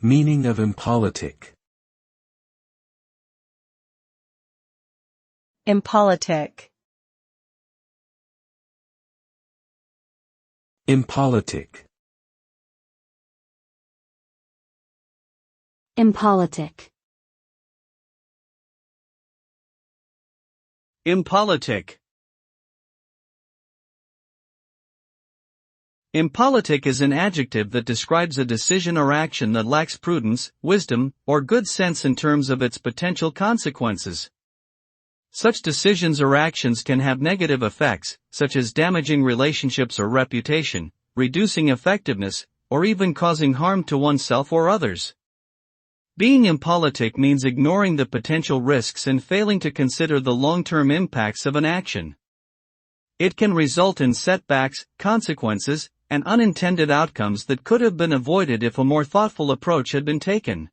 Meaning of impolitic. Impolitic. Impolitic. Impolitic. Impolitic. Impolitic is an adjective that describes a decision or action that lacks prudence, wisdom, or good sense in terms of its potential consequences. Such decisions or actions can have negative effects, such as damaging relationships or reputation, reducing effectiveness, or even causing harm to oneself or others. Being impolitic means ignoring the potential risks and failing to consider the long-term impacts of an action. It can result in setbacks, consequences, and unintended outcomes that could have been avoided if a more thoughtful approach had been taken.